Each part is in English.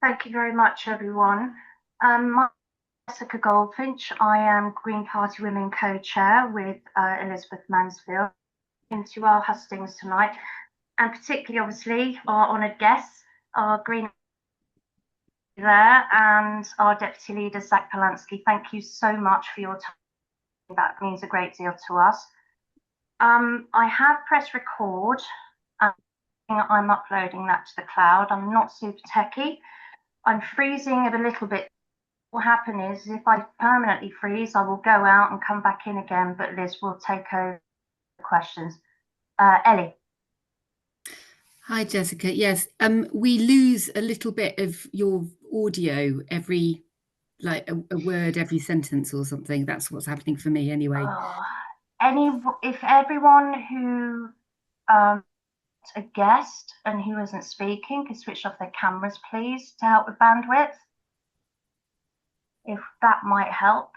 Thank you very much, everyone. My name is Jessica Goldfinch. I am Green Party Women co-chair with Elizabeth Mansfield into our hustings tonight, and particularly, obviously, our honoured guests, our Green there and our Deputy Leader, Zack Polanski. Thank you so much for your time. That means a great deal to us. I have pressed record. I'm uploading that to the cloud. I'm not super techie. I'm freezing it a little bit. What will happen is if I permanently freeze, I will go out and come back in again, but Liz will take over the questions. Ellie. Hi, Jessica. Yes, we lose a little bit of your audio every, like a word every sentence or something. That's what's happening for me anyway. If everyone who a guest and who isn't speaking could switch off their cameras, please, to help with bandwidth, if that might help.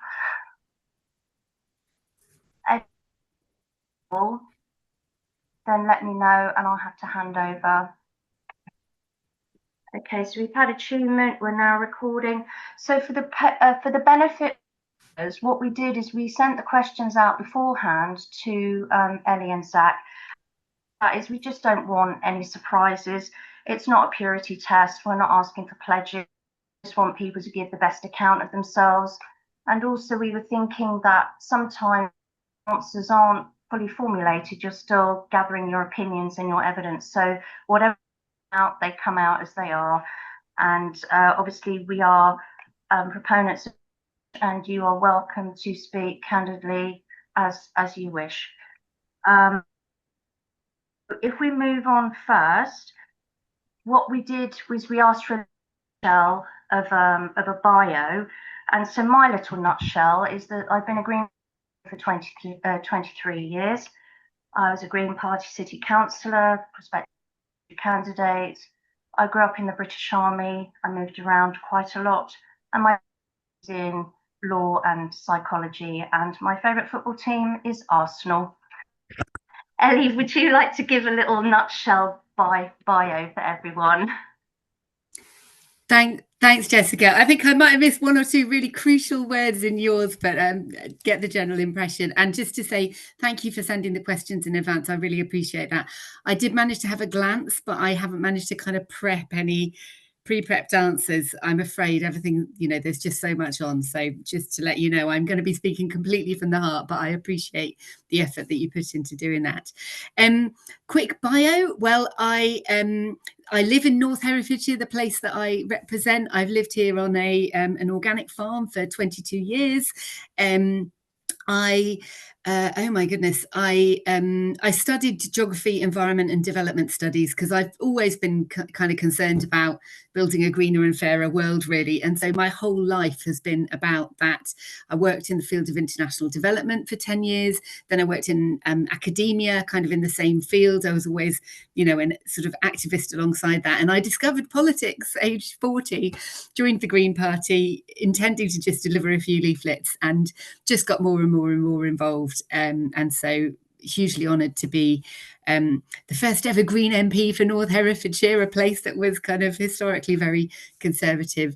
Then let me know and I'll have to hand over. Okay, so we've had attunement, we're now recording. So for the benefit, what we did is we sent the questions out beforehand to Ellie and Zack. That is, we just don't want any surprises. It's not a purity test. We're not asking for pledges. We just want people to give the best account of themselves. And also we were thinking that sometimes answers aren't fully formulated. You're still gathering your opinions and your evidence. So whatever out, they come out as they are. And obviously we are proponents, and you are welcome to speak candidly as you wish. If we move on first, what we did was we asked for a nutshell of a bio. And so my little nutshell is that I've been a Green for 23 years. I was a Green Party city councillor, prospective candidate. I grew up in the British Army. I moved around quite a lot. And my is in law and psychology. And my favourite football team is Arsenal. Ellie, would you like to give a little nutshell bio for everyone? Thanks, Jessica. I think I might have missed one or two really crucial words in yours, but get the general impression. And just to say thank you for sending the questions in advance. I really appreciate that. I did manage to have a glance, but I haven't managed to kind of prep any pre-prepped answers. I'm afraid everything, there's just so much on. So just to let you know, I'm going to be speaking completely from the heart, but I appreciate the effort that you put into doing that. Quick bio. Well, I live in North Herefordshire, the place that I represent. I've lived here on an organic farm for 22 years. Oh my goodness, I studied geography, environment and development studies because I've always been kind of concerned about building a greener and fairer world, really. And so my whole life has been about that. I worked in the field of international development for 10 years. Then I worked in academia, kind of in the same field. I was always, a sort of activist alongside that. And I discovered politics aged 40, joined the Green Party, intending to just deliver a few leaflets, and just got more and more and more involved. And so hugely honoured to be the first ever Green MP for North Herefordshire, a place that was kind of historically very conservative.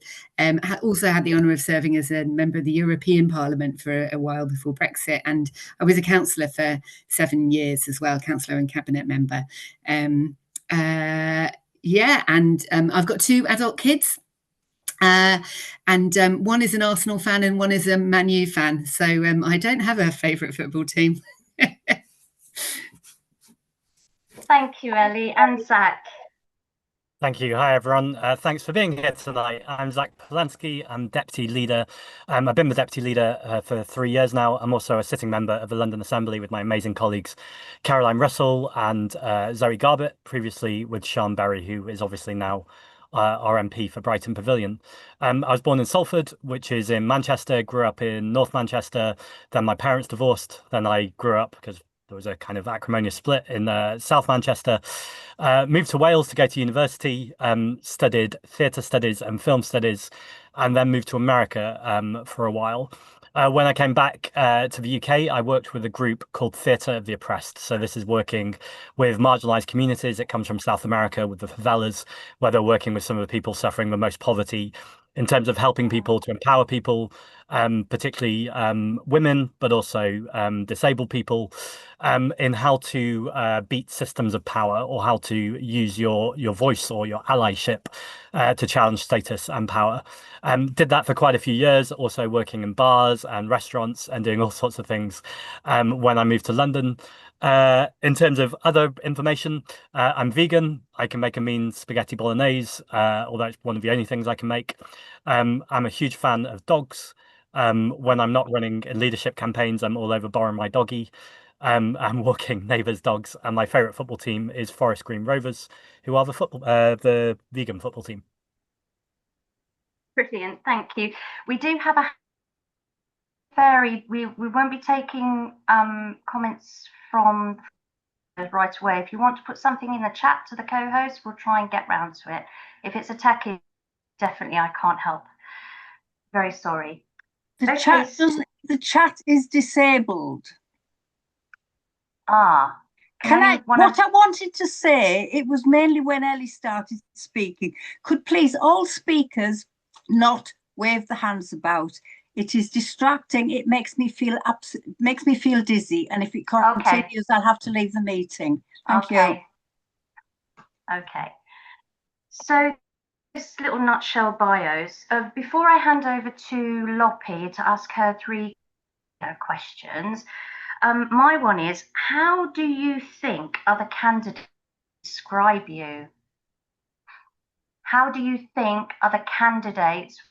Also had the honour of serving as a member of the European Parliament for a while before Brexit, and I was a councillor for 7 years as well, councillor and cabinet member. I've got 2 adult kids. One is an Arsenal fan and one is a Man U fan. So I don't have a favourite football team. Thank you, Ellie. And Zack. Thank you. Hi, everyone. Thanks for being here tonight. I'm Zack Polanski. I'm Deputy Leader. I've been the Deputy Leader for 3 years now. I'm also a sitting member of the London Assembly with my amazing colleagues, Caroline Russell and Zoe Garbett, previously with Sian Berry, who is obviously now our MP for Brighton Pavilion. I was born in Salford, which is in Manchester, grew up in North Manchester. Then my parents divorced. Then I grew up, because there was a kind of acrimonious split in South Manchester. Moved to Wales to go to university, studied theatre studies and film studies, and then moved to America for a while. When I came back to the UK, I worked with a group called Theatre of the Oppressed. So this is working with marginalized communities. It comes from South America with the favelas, where they're working with some of the people suffering the most poverty in terms of helping people to empower people, particularly women, but also disabled people, in how to beat systems of power or how to use your voice or your allyship to challenge status and power. Did that for quite a few years, also working in bars and restaurants and doing all sorts of things when I moved to London. In terms of other information, I'm vegan. I can make a mean spaghetti bolognese, although it's one of the only things I can make. I'm a huge fan of dogs. When I'm not running in leadership campaigns, I'm all over borrowing my doggy. I'm walking neighbours' dogs, and my favourite football team is Forest Green Rovers, who are the vegan football team. Brilliant, thank you. We do have a we won't be taking comments from right away. If you want to put something in the chat to the co-host, we'll try and get round to it. If it's a techie, definitely I can't help. Very sorry. The chat is disabled. Ah. What I wanted to say, it was mainly when Ellie started speaking. Could please all speakers not wave the hands about? It is distracting. It makes me feel dizzy, and if it continues, I'll have to leave the meeting. Thank you. Okay. So this little nutshell bios. Before I hand over to Loppy to ask her 3 questions, my one is: how do you think other candidates describe you? How do you think other candidates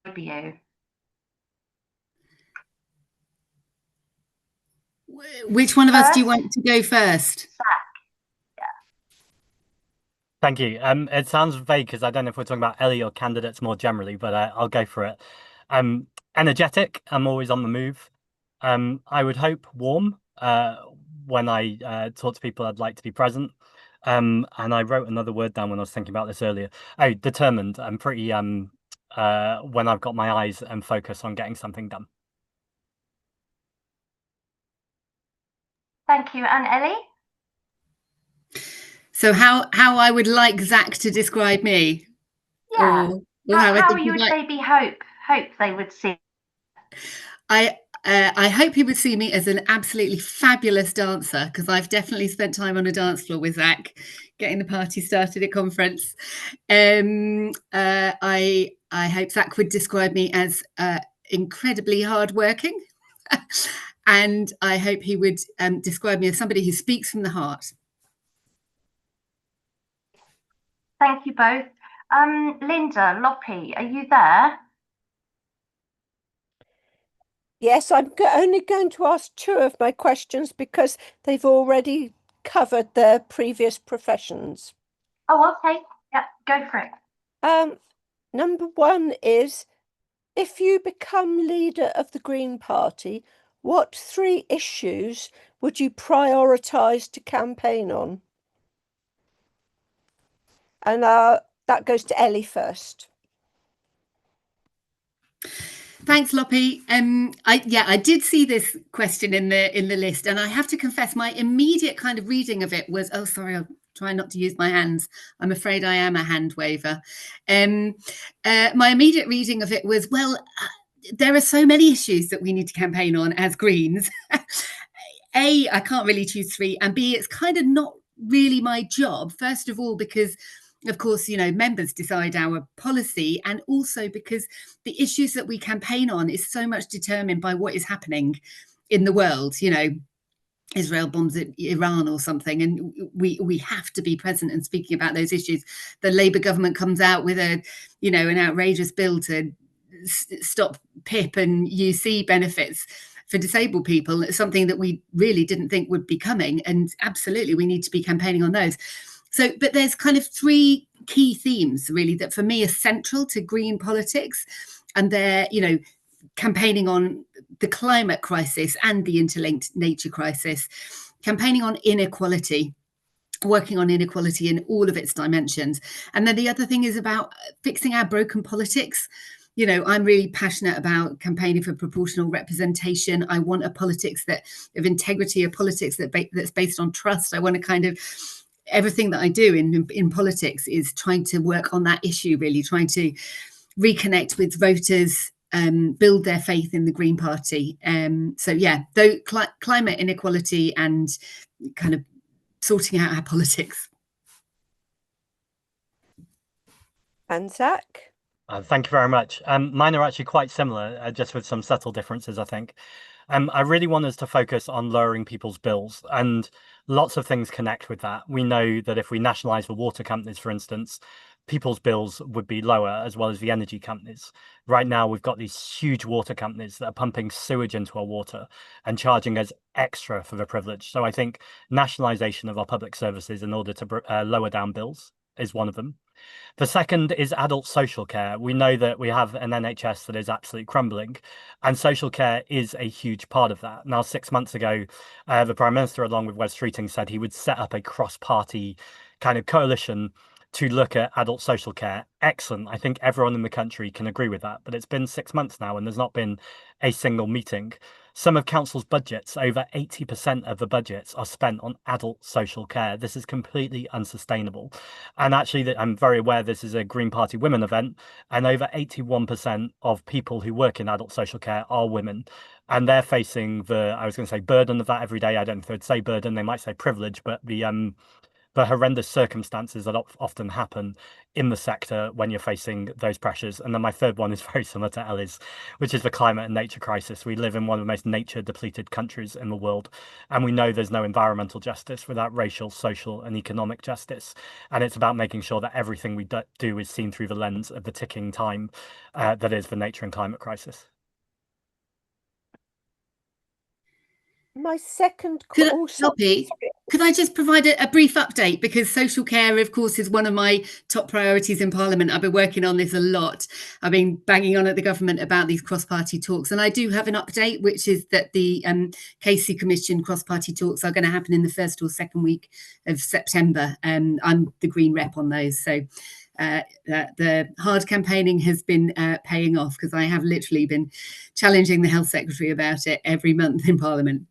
describe you? Which one of us do you want to go first? Zack. Yeah. Thank you. It sounds vague because I don't know if we're talking about Ellie or candidates more generally, but I'll go for it. Energetic. I'm always on the move. I would hope warm. When I talk to people, I'd like to be present. And I wrote another word down when I was thinking about this earlier. Oh, determined. I'm pretty when I've got my eyes and focus on getting something done. Thank you. And Ellie? So how I would like Zack to describe me? Yeah. Or how you would they be hope they would see? I hope he would see me as an absolutely fabulous dancer, because I've definitely spent time on a dance floor with Zack, getting the party started at conference. I hope Zack would describe me as incredibly hardworking. And I hope he would describe me as somebody who speaks from the heart. Thank you both. Linda, Loppy, are you there? Yes, I'm only going to ask 2 of my questions because they've already covered their previous professions. Oh, okay. Yeah, go for it. Number 1 is, if you become leader of the Green Party, what 3 issues would you prioritise to campaign on? And that goes to Ellie first. Thanks, Loppy. I did see this question in the list, and I have to confess, my immediate kind of reading of it was, oh, sorry, I'll try not to use my hands. I'm afraid I am a hand waver. My immediate reading of it was, well, there are so many issues that we need to campaign on as Greens. A, I can't really choose 3, and B, it's kind of not really my job. First of all, because of course, members decide our policy, and also because the issues that we campaign on is so much determined by what is happening in the world. Israel bombs Iran or something, and we have to be present and speaking about those issues. The Labour government comes out with an outrageous bill to stop PIP and UC benefits for disabled people. It's something that we really didn't think would be coming, and absolutely we need to be campaigning on those. So, but there's kind of 3 key themes really that for me are central to Green politics, and they're, campaigning on the climate crisis and the interlinked nature crisis, campaigning on inequality, working on inequality in all of its dimensions. And then the other thing is about fixing our broken politics. you know, I'm really passionate about campaigning for proportional representation. I want a politics of integrity, a politics that's based on trust. I want to kind of, everything that I do in politics is trying to work on that issue, really trying to reconnect with voters, build their faith in the Green Party. So yeah, though climate inequality and kind of sorting out our politics. And Zack? Thank you very much. Mine are actually quite similar, just with some subtle differences, I think. I really want us to focus on lowering people's bills, and lots of things connect with that. We know that if we nationalise the water companies, for instance, people's bills would be lower, as well as the energy companies. Right now, we've got these huge water companies that are pumping sewage into our water and charging us extra for the privilege. So I think nationalisation of our public services in order to lower down bills is one of them. The second is adult social care. We know that we have an NHS that is absolutely crumbling, and social care is a huge part of that. Now, 6 months ago, the Prime Minister, along with Wes Streeting, said he would set up a cross-party kind of coalition to look at adult social care. Excellent. I think everyone in the country can agree with that. But it's been 6 months now, and there's not been a single meeting. Some of council's budgets, over 80% of the budgets, are spent on adult social care. This is completely unsustainable. And actually, I'm very aware this is a Green Party women event, and over 81% of people who work in adult social care are women. And they're facing I was going to say burden of that every day. I don't know if they'd say burden, they might say privilege, but the horrendous circumstances that often happen in the sector when you're facing those pressures. And then my third one is very similar to Ellie's, which is the climate and nature crisis. We live in one of the most nature depleted countries in the world, and we know there's no environmental justice without racial, social and economic justice. And it's about making sure that everything we do is seen through the lens of the ticking time that is the nature and climate crisis. My second could I just provide a brief update, because social care, of course, is one of my top priorities in Parliament. I've been working on this a lot. I've been banging on at the government about these cross-party talks, and I do have an update, which is that the Casey Commission cross-party talks are going to happen in the first or second week of September. I'm the Green rep on those, so the hard campaigning has been paying off, because I have literally been challenging the Health Secretary about it every month in Parliament.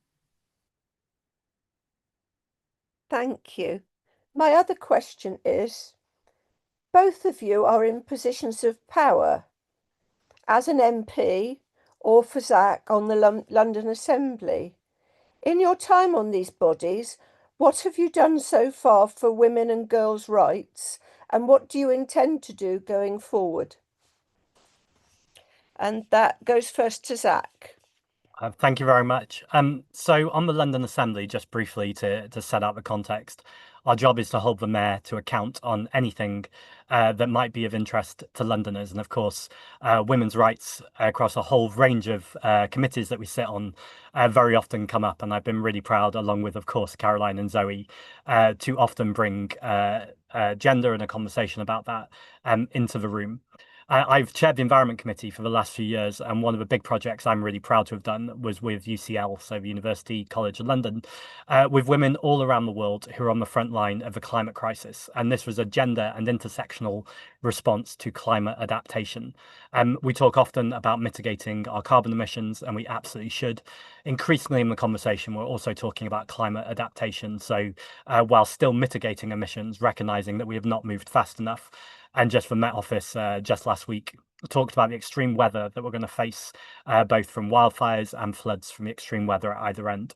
Thank you. My other question is, both of you are in positions of power as an MP or for Zack on the London Assembly. In your time on these bodies, what have you done so far for women and girls' rights, and what do you intend to do going forward? And that goes first to Zack. Thank you very much. So on the London Assembly, just briefly to set out the context, our job is to hold the mayor to account on anything that might be of interest to Londoners. And of course, women's rights across a whole range of committees that we sit on very often come up. And I've been really proud, along with, of course, Caroline and Zoe, to often bring gender and a conversation about that into the room. I've chaired the Environment Committee for the last few years, and one of the big projects I'm really proud to have done was with UCL, so the University College of London, with women all around the world who are on the front line of the climate crisis. And this was a gender and intersectional response to climate adaptation. We talk often about mitigating our carbon emissions, and we absolutely should. Increasingly in the conversation, we're also talking about climate adaptation. So while still mitigating emissions, recognizing that we have not moved fast enough. And just the Met Office just last week talked about the extreme weather that we're going to face, both from wildfires and floods from the extreme weather at either end.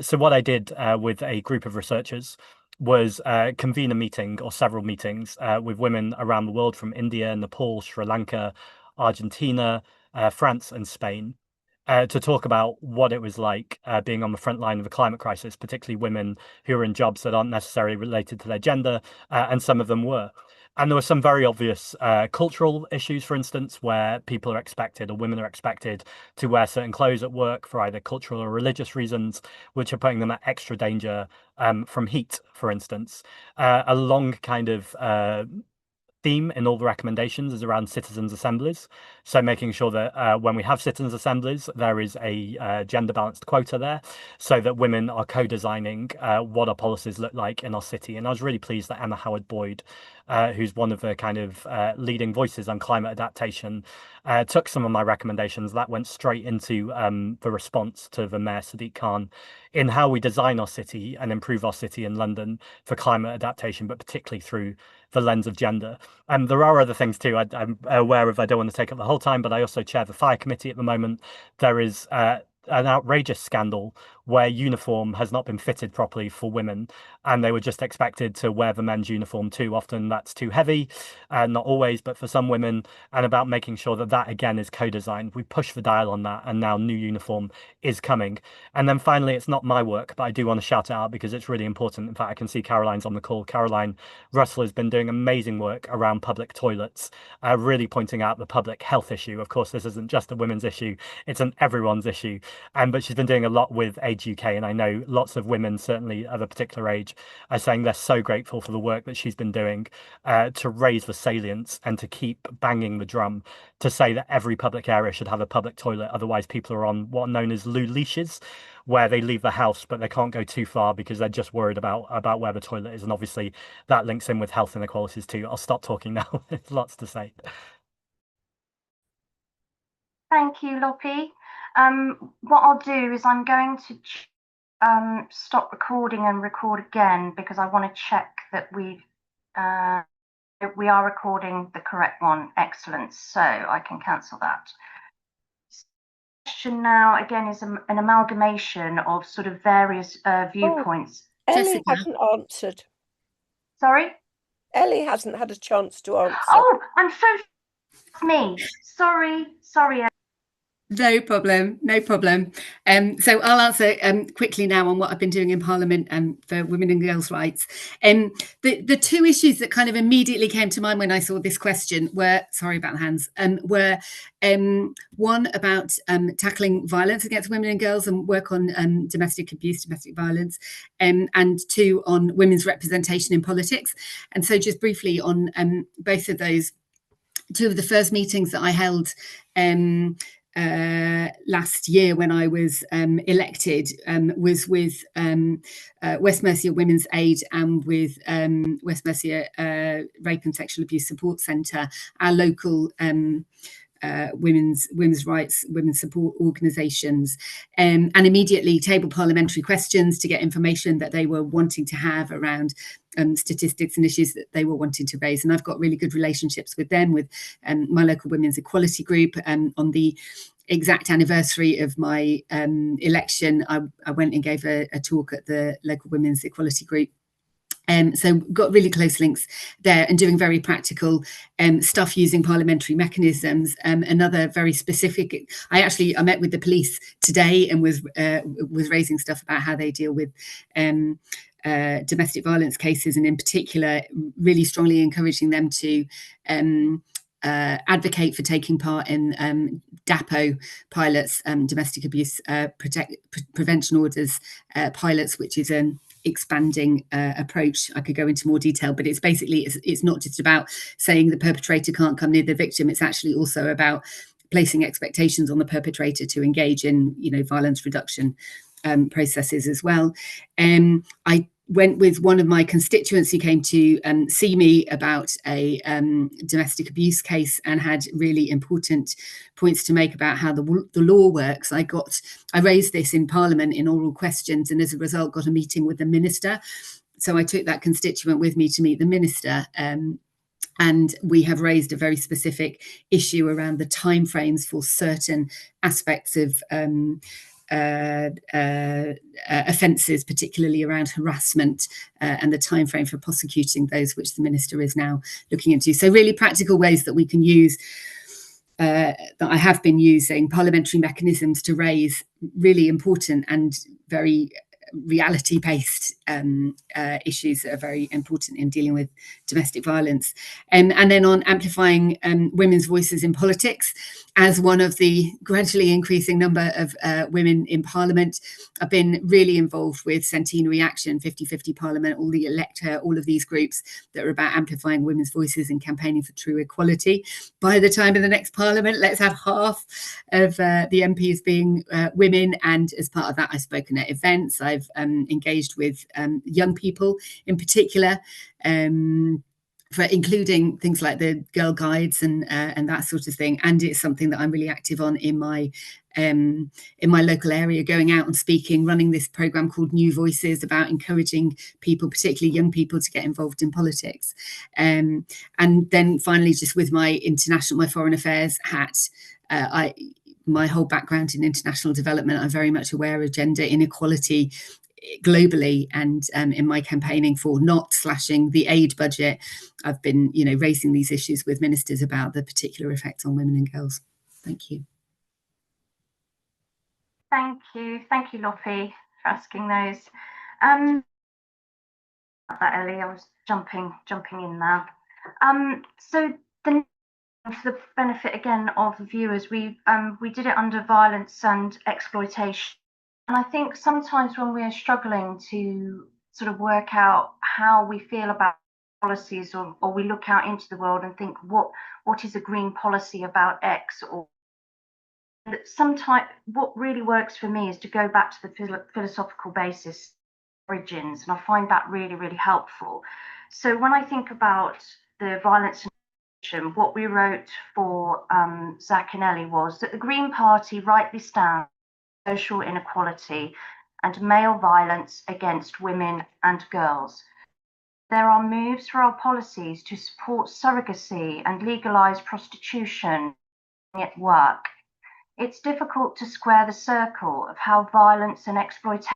So what I did with a group of researchers was convene a meeting or several meetings with women around the world, from India, Nepal, Sri Lanka, Argentina, France and Spain, to talk about what it was like being on the front line of the climate crisis, particularly women who are in jobs that aren't necessarily related to their gender, and some of them were. And there were some very obvious cultural issues, for instance, where people are expected, or women are expected, to wear certain clothes at work for either cultural or religious reasons, which are putting them at extra danger from heat, for instance. A long kind of theme in all the recommendations is around citizens' assemblies. So making sure that when we have citizens' assemblies, there is a gender balanced quota there, so that women are co-designing what our policies look like in our city. And I was really pleased that Emma Howard-Boyd who's one of the kind of leading voices on climate adaptation, took some of my recommendations that went straight into the response to the Mayor Sadiq Khan in how we design our city and improve our city in London for climate adaptation, but particularly through the lens of gender. And there are other things too. I'm aware of, I don't want to take up the whole time, but I also chair the fire committee at the moment. There is an outrageous scandal where uniform has not been fitted properly for women, and they were just expected to wear the men's uniform too. Often that's too heavy, not always, but for some women, and about making sure that that again is co-designed. We push the dial on that, and now new uniform is coming. And then finally, it's not my work, but I do want to shout it out because it's really important. In fact, I can see Caroline's on the call. Caroline Russell has been doing amazing work around public toilets, really pointing out the public health issue. Of course, this isn't just a women's issue, it's an everyone's issue. But she's been doing a lot with Age UK, and I know lots of women, certainly of a particular age, are saying they're so grateful for the work that she's been doing to raise the salience and to keep banging the drum to say that every public area should have a public toilet. Otherwise, people are on what are known as loo leashes, where they leave the house but they can't go too far because they're just worried about where the toilet is. And obviously that links in with health inequalities too. I'll stop talking now. There's lots to say. Thank you, Loppy. What I'll do is I'm going to stop recording and record again because I want to check that we are recording the correct one. Excellent. So I can cancel that. Question now again is an amalgamation of sort of various viewpoints. Ellie hasn't answered. Sorry? Ellie hasn't had a chance to answer. Oh, I'm so me. Sorry. No problem, no problem. So I'll answer quickly now on what I've been doing in Parliament for women and girls' rights. The two issues that kind of immediately came to mind when I saw this question were, sorry about the hands, were one about tackling violence against women and girls and work on domestic abuse, domestic violence, and two on women's representation in politics. And so just briefly on both of those, two of the first meetings that I held last year when I was elected was with West Mercia Women's Aid and with West Mercia Rape and Sexual Abuse Support Centre, our local women's rights, women's support organisations, and immediately table parliamentary questions to get information that they were wanting to have around statistics and issues that they were wanting to raise. And I've got really good relationships with them, with my local women's equality group. On the exact anniversary of my election, I went and gave a talk at the local women's equality group. So got really close links there and doing very practical stuff using parliamentary mechanisms. Another very specific, I met with the police today and was raising stuff about how they deal with domestic violence cases, and in particular really strongly encouraging them to advocate for taking part in DAPO pilots, domestic abuse prevention orders pilots, which is an expanding approach. I could go into more detail, but it's basically it's not just about saying the perpetrator can't come near the victim. It's actually also about placing expectations on the perpetrator to engage in, violence reduction processes as well. I went with one of my constituents who came to see me about a domestic abuse case and had really important points to make about how the law works. I raised this in Parliament in oral questions, and as a result got a meeting with the minister. So I took that constituent with me to meet the minister, and we have raised a very specific issue around the timeframes for certain aspects of offences, particularly around harassment, and the timeframe for prosecuting those, which the minister is now looking into. So really practical ways that we can use, that I have been using, parliamentary mechanisms to raise really important and very reality-based issues that are very important in dealing with domestic violence. And then on amplifying women's voices in politics, as one of the gradually increasing number of women in Parliament, I've been really involved with Centenary Action, 50/50 Parliament, all the Elector, all of these groups that are about amplifying women's voices and campaigning for true equality. By the time of the next Parliament, let's have half of the MPs being women. And as part of that, I've spoken at events. I've engaged with young people in particular, for including things like the girl guides and that sort of thing. And it's something that I'm really active on in my local area, going out and speaking, running this program called New Voices about encouraging people, particularly young people, to get involved in politics. And then finally, just with my foreign affairs hat, my whole background in international development, I'm very much aware of gender inequality globally, and in my campaigning for not slashing the aid budget, I've been, raising these issues with ministers about the particular effects on women and girls. Thank you. Thank you, Loppy, for asking those. That Ellie, I was jumping in now. So for the benefit again of viewers, we did it under violence and exploitation. And I think sometimes when we're struggling to sort of work out how we feel about policies, or we look out into the world and think, what is a green policy about X? Or sometimes what really works for me is to go back to the philosophical basis, origins, and I find that really, really helpful. So when I think about the violence and what we wrote for Zack and Ellie was that the Green Party rightly stands social inequality and male violence against women and girls. There are moves for our policies to support surrogacy and legalise prostitution at work. It's difficult to square the circle of how violence and exploitation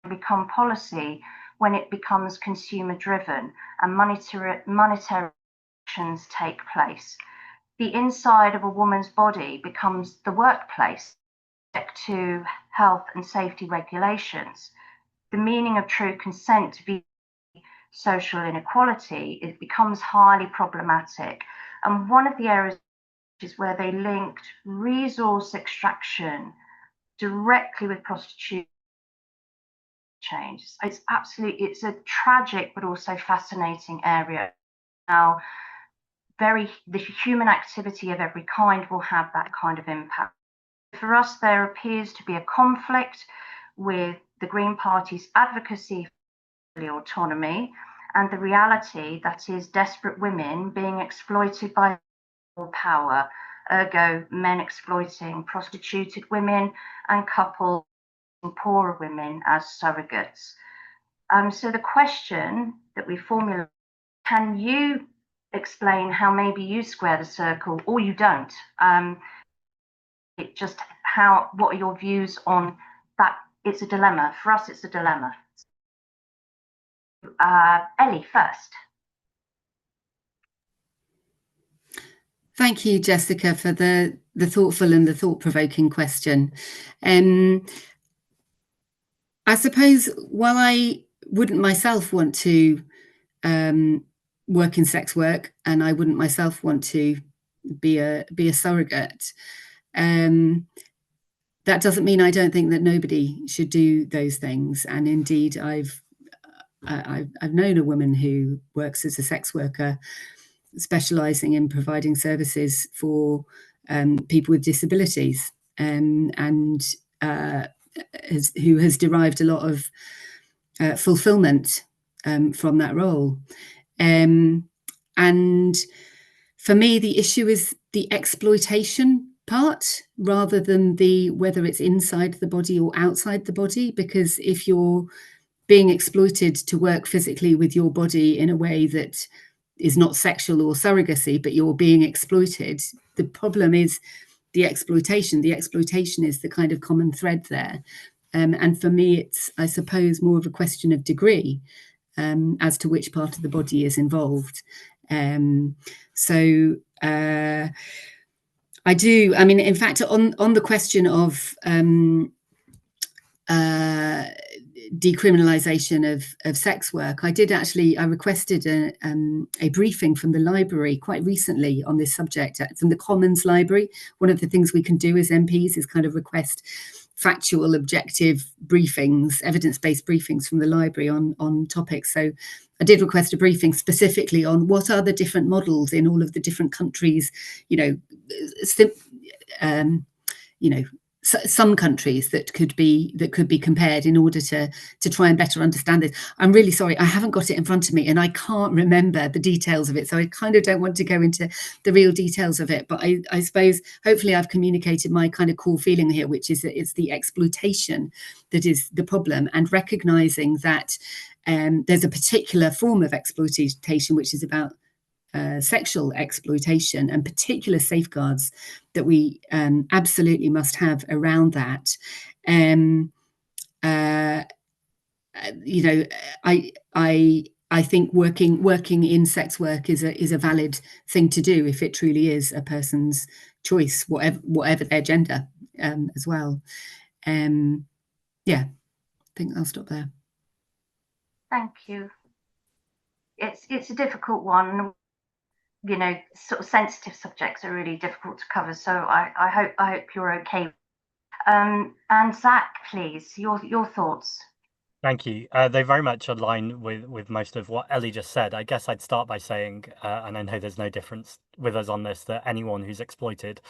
become policy when it becomes consumer driven and monetary actions take place. The inside of a woman's body becomes the workplace, to health and safety regulations. The meaning of true consent to be social inequality, it becomes highly problematic. And one of the areas is where they linked resource extraction directly with prostitution change. It's a tragic but also fascinating area. Now, the human activity of every kind will have that kind of impact. For us, there appears to be a conflict with the Green Party's advocacy for autonomy and the reality that is desperate women being exploited by power, ergo men exploiting prostituted women and couples and poorer women as surrogates. So the question that we formulate, can you explain how maybe you square the circle or you don't? What are your views on that? It's a dilemma. For us, it's a dilemma. Ellie first. Thank you, Jessica, for the thoughtful and the thought-provoking question. I suppose while I wouldn't myself want to work in sex work, and I wouldn't myself want to be a surrogate, that doesn't mean I don't think that nobody should do those things. And indeed, I've known a woman who works as a sex worker, specialising in providing services for people with disabilities, and who has derived a lot of fulfilment from that role. And for me, the issue is the exploitation part rather than whether it's inside the body or outside the body, because if you're being exploited to work physically with your body in a way that is not sexual or surrogacy, but you're being exploited, the problem is the exploitation. The exploitation is the kind of common thread there. And for me, it's, I suppose, more of a question of degree as to which part of the body is involved. I do, I mean, in fact, on the question of decriminalisation of sex work, I requested a briefing from the library quite recently on this subject, from the Commons Library. One of the things we can do as MPs is kind of request factual, objective briefings, evidence-based briefings from the library on topics. So I did request a briefing specifically on what are the different models in all of the different countries, some countries that could be compared in order to try and better understand this. I'm really sorry, I haven't got it in front of me and I can't remember the details of it, so I kind of don't want to go into the real details of it, but I suppose hopefully I've communicated my kind of core feeling here, which is that it's the exploitation that is the problem, and recognizing that there's a particular form of exploitation which is about sexual exploitation, and particular safeguards that we absolutely must have around that. You know, I think working in sex work is a valid thing to do if it truly is a person's choice, whatever their gender, as well. Yeah, I think I'll stop there. Thank you. It's a difficult one. You know, sort of sensitive subjects are really difficult to cover. So I hope you're okay. And Zack, please, your thoughts. Thank you. They very much align with most of what Ellie just said. I guess I'd start by saying, and I know there's no difference with us on this, that anyone who's exploited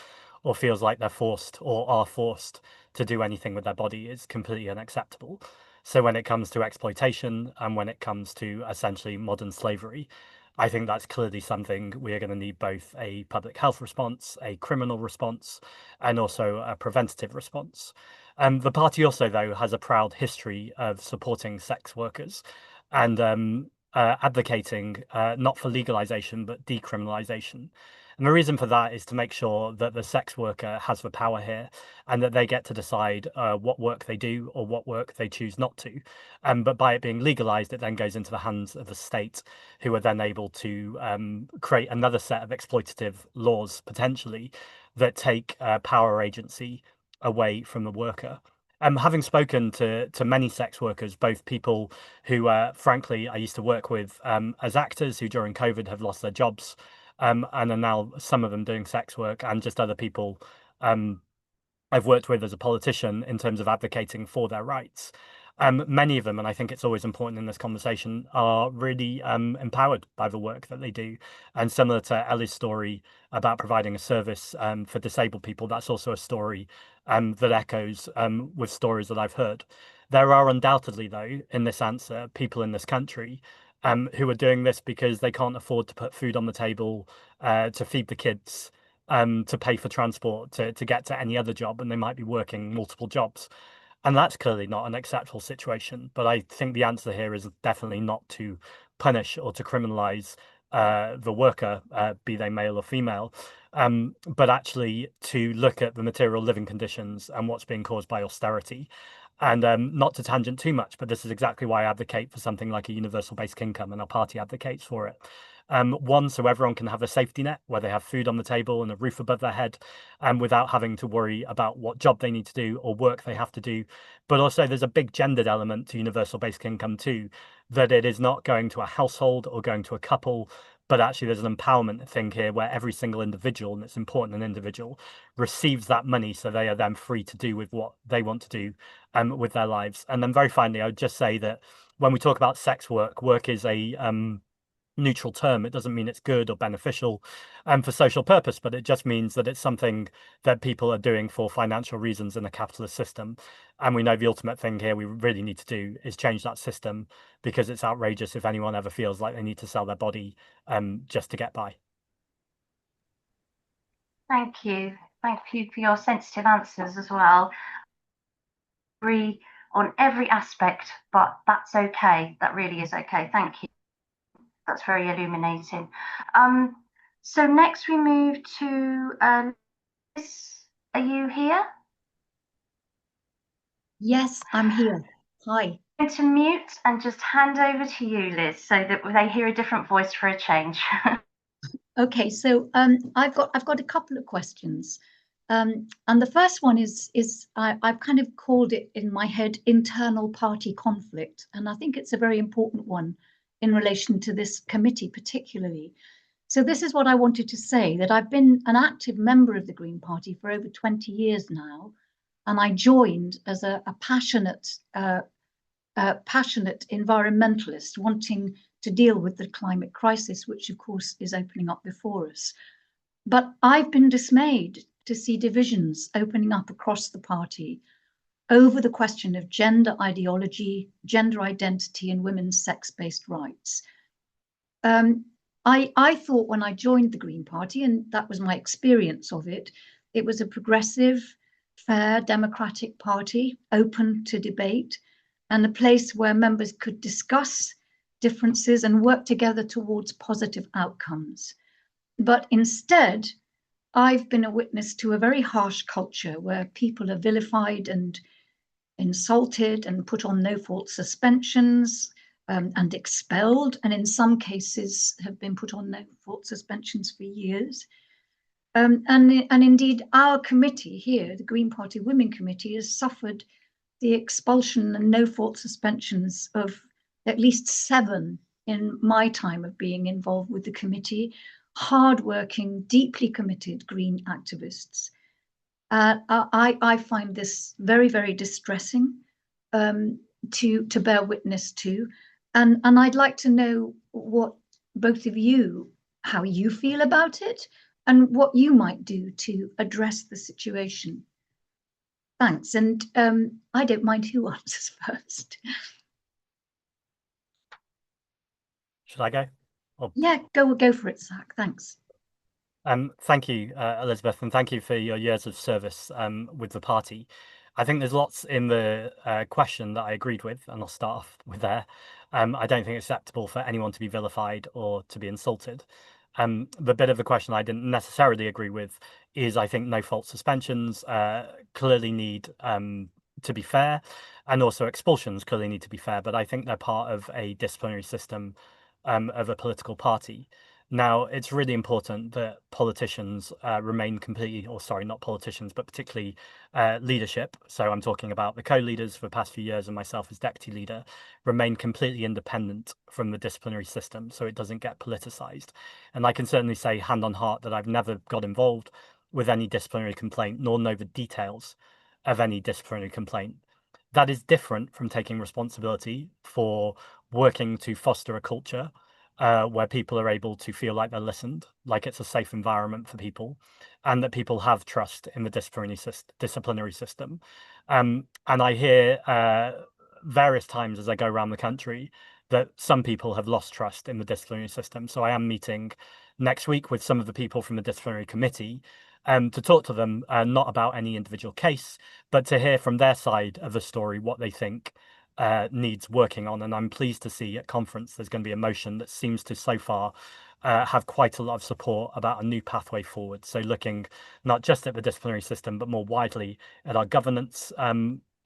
or feels like they're forced or are forced to do anything with their body is completely unacceptable. So when it comes to exploitation and when it comes to essentially modern slavery, I think that's clearly something we are going to need both a public health response, a criminal response, and also a preventative response. The party also, though, has a proud history of supporting sex workers and advocating not for legalization, but decriminalization. And the reason for that is to make sure that the sex worker has the power here and that they get to decide what work they do or what work they choose not to. But by it being legalized, it then goes into the hands of the state, who are then able to create another set of exploitative laws, potentially, that take power agency away from the worker. Having spoken to many sex workers, both people who, frankly, I used to work with as actors who during COVID have lost their jobs, and are now some of them doing sex work, and just other people I've worked with as a politician in terms of advocating for their rights. Many of them, and I think it's always important in this conversation, are really empowered by the work that they do. And similar to Ellie's story about providing a service for disabled people, that's also a story that echoes with stories that I've heard. There are undoubtedly, though, in this answer, people in this country who are doing this because they can't afford to put food on the table, to feed the kids, to pay for transport, to get to any other job, and they might be working multiple jobs. And that's clearly not an acceptable situation. But I think the answer here is definitely not to punish or to criminalize the worker, be they male or female, but actually to look at the material living conditions and what's being caused by austerity. And not to tangent too much, but this is exactly why I advocate for something like a universal basic income, and our party advocates for it. One, so everyone can have a safety net where they have food on the table and a roof above their head, and without having to worry about what job they need to do or work they have to do. But also there's a big gendered element to universal basic income too, that it is not going to a household or going to a couple, but actually there's an empowerment thing here where every single individual, and it's important an individual, receives that money so they are then free to do with what they want to do with their lives. And then very finally, I would just say that when we talk about sex work, work is a neutral term. It doesn't mean it's good or beneficial for social purpose, but it just means that it's something that people are doing for financial reasons in a capitalist system. And we know the ultimate thing here we really need to do is change that system, because it's outrageous if anyone ever feels like they need to sell their body just to get by. Thank you. Thank you for your sensitive answers as well. I agree on every aspect, but that's okay. That really is okay. Thank you. That's very illuminating. So next we move to Liz. Are you here? Yes, I'm here. Hi. I'm going to mute and just hand over to you, Liz, so that they hear a different voice for a change. Okay, so I've got a couple of questions. And the first one is I've kind of called it in my head internal party conflict, and I think it's a very important one in relation to this committee particularly. So this is what I wanted to say, that I've been an active member of the Green Party for over 20 years now, and I joined as a passionate environmentalist wanting to deal with the climate crisis, which of course is opening up before us. But I've been dismayed to see divisions opening up across the party over the question of gender ideology, gender identity, and women's sex-based rights. I thought when I joined the Green Party, and that was my experience of it, it was a progressive, fair, democratic party, open to debate, and a place where members could discuss differences and work together towards positive outcomes. But instead, I've been a witness to a very harsh culture where people are vilified and insulted and put on no-fault suspensions and expelled, and in some cases have been put on no-fault suspensions for years. And indeed, our committee here, the Green Party Women Committee, has suffered the expulsion and no-fault suspensions of at least 7 in my time of being involved with the committee, hardworking, deeply committed Green activists. I find this very, very distressing to bear witness to. And I'd like to know what both of you, how you feel about it and what you might do to address the situation. Thanks. And I don't mind who answers first. Should I go? Or... Yeah, go for it, Zack. Thanks. Thank you, Elizabeth, and thank you for your years of service with the party. I think there's lots in the question that I agreed with, and I'll start off with there. I don't think it's acceptable for anyone to be vilified or to be insulted. The bit of the question I didn't necessarily agree with is I think no-fault suspensions clearly need to be fair, and also expulsions clearly need to be fair, but I think they're part of a disciplinary system of a political party. Now, it's really important that politicians remain completely, or sorry, not politicians, but particularly leadership. So I'm talking about the co-leaders for the past few years and myself as deputy leader, remain completely independent from the disciplinary system so it doesn't get politicized. And I can certainly say hand on heart that I've never got involved with any disciplinary complaint, nor know the details of any disciplinary complaint. That is different from taking responsibility for working to foster a culture where people are able to feel like they're listened, like it's a safe environment for people, and that people have trust in the disciplinary system. And I hear various times as I go around the country that some people have lost trust in the disciplinary system. So I am meeting next week with some of the people from the disciplinary committee to talk to them, not about any individual case, but to hear from their side of the story what they think needs working on. And I'm pleased to see at conference there's going to be a motion that seems to so far have quite a lot of support about a new pathway forward. So looking not just at the disciplinary system, but more widely at our governance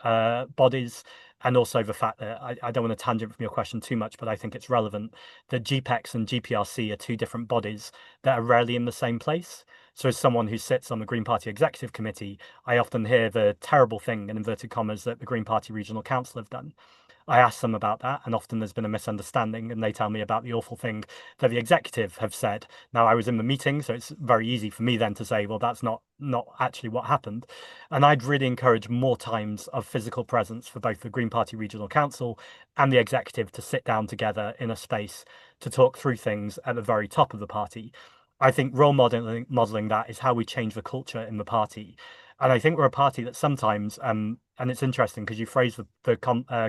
bodies, and also the fact that I don't want to tangent from your question too much, but I think it's relevant that GPEX and GPRC are 2 different bodies that are rarely in the same place. So as someone who sits on the Green Party Executive Committee, I often hear the terrible thing, in inverted commas, that the Green Party Regional Council have done. I ask them about that, and often there's been a misunderstanding, and they tell me about the awful thing that the executive have said. Now, I was in the meeting, so it's very easy for me then to say, well, that's not actually what happened. And I'd really encourage more times of physical presence for both the Green Party Regional Council and the executive to sit down together in a space to talk through things at the very top of the party. I think role modeling that is how we change the culture in the party. And I think we're a party that sometimes, and it's interesting because you phrase the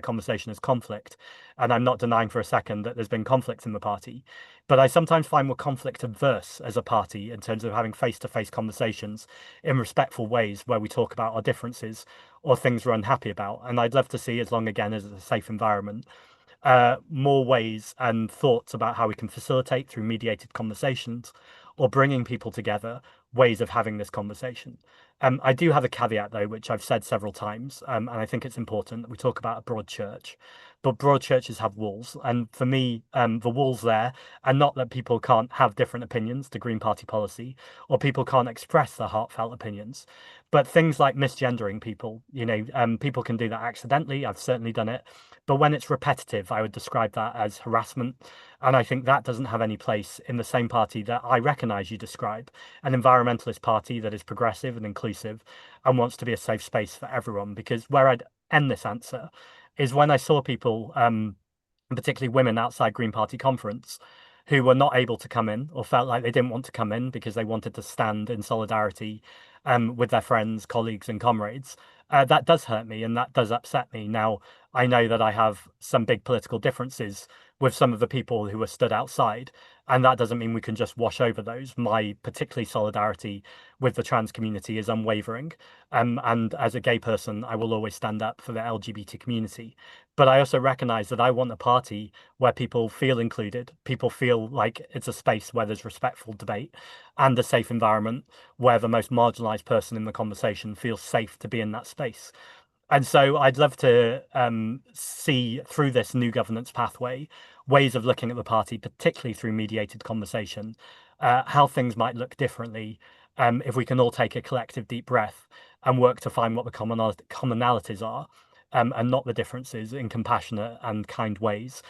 conversation as conflict, and I'm not denying for a second that there's been conflict in the party, but I sometimes find we're conflict averse as a party in terms of having face-to-face conversations in respectful ways where we talk about our differences or things we're unhappy about. And I'd love to see, as long again as it's a safe environment, more ways and thoughts about how we can facilitate through mediated conversations or bringing people together, ways of having this conversation. I do have a caveat though, which I've said several times, and I think it's important that we talk about a broad church, but broad churches have walls. And for me, the walls there are not that people can't have different opinions to Green Party policy, or people can't express their heartfelt opinions, but things like misgendering people, people can do that accidentally. I've certainly done it. But when it's repetitive, I would describe that as harassment. And I think that doesn't have any place in the same party that I recognise you describe, an environmentalist party that is progressive and inclusive and wants to be a safe space for everyone. Because where I'd end this answer is when I saw people, particularly women outside Green Party conference, who were not able to come in or felt like they didn't want to come in because they wanted to stand in solidarity with their friends, colleagues and comrades. That does hurt me and that does upset me. Now, I know that I have some big political differences with some of the people who were stood outside, and that doesn't mean we can just wash over those. My particularly solidarity with the trans community is unwavering. And as a gay person, I will always stand up for the LGBT community. But I also recognize that I want a party where people feel included, people feel like it's a space where there's respectful debate and a safe environment where the most marginalized person in the conversation feels safe to be in that space. And so I'd love to see through this new governance pathway ways of looking at the party, particularly through mediated conversation, how things might look differently if we can all take a collective deep breath and work to find what the commonalities are and not the differences in compassionate and kind ways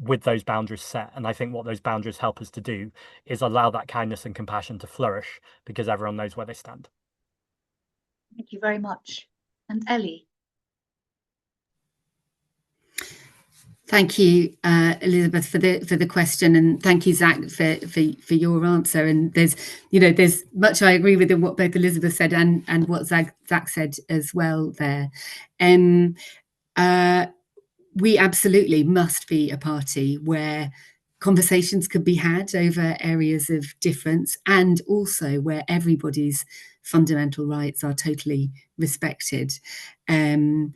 with those boundaries set. And I think what those boundaries help us to do is allow that kindness and compassion to flourish because everyone knows where they stand. Thank you very much. And Ellie. Thank you, Elizabeth, for the question, and thank you, Zack, for your answer. And there's much I agree with in what both Elizabeth said and what Zack said as well there. We absolutely must be a party where conversations could be had over areas of difference and also where everybody's fundamental rights are totally respected. I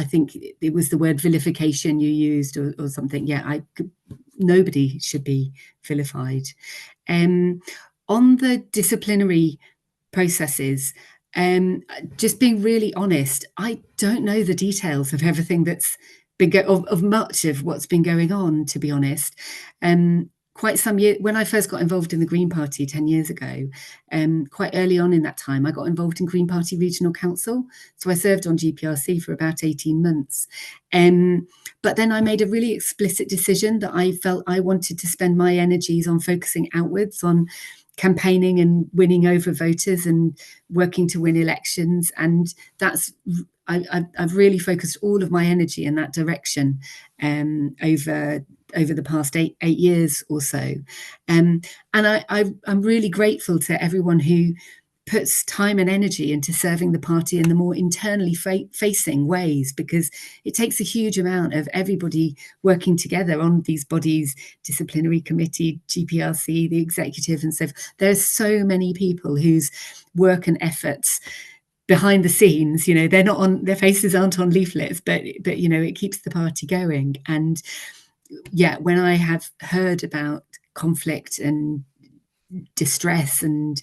think it was the word vilification you used or something. Yeah, nobody should be vilified. On the disciplinary processes, just being really honest, I don't know the details of everything that's been of much of what's been going on, to be honest. Quite some years, when I first got involved in the Green Party 10 years ago, quite early on in that time, I got involved in Green Party Regional Council. So I served on GPRC for about 18 months. But then I made a really explicit decision that I felt I wanted to spend my energies on focusing outwards, on campaigning and winning over voters and working to win elections. And that's I've really focused all of my energy in that direction over the past eight years or so. And I'm really grateful to everyone who puts time and energy into serving the party in the more internally facing ways, because it takes a huge amount of everybody working together on these bodies, disciplinary committee, GPRC, the executive and so forth. There's so many people whose work and efforts behind the scenes, they're not on, their faces aren't on leaflets, but it keeps the party going. And yeah, when I have heard about conflict and distress and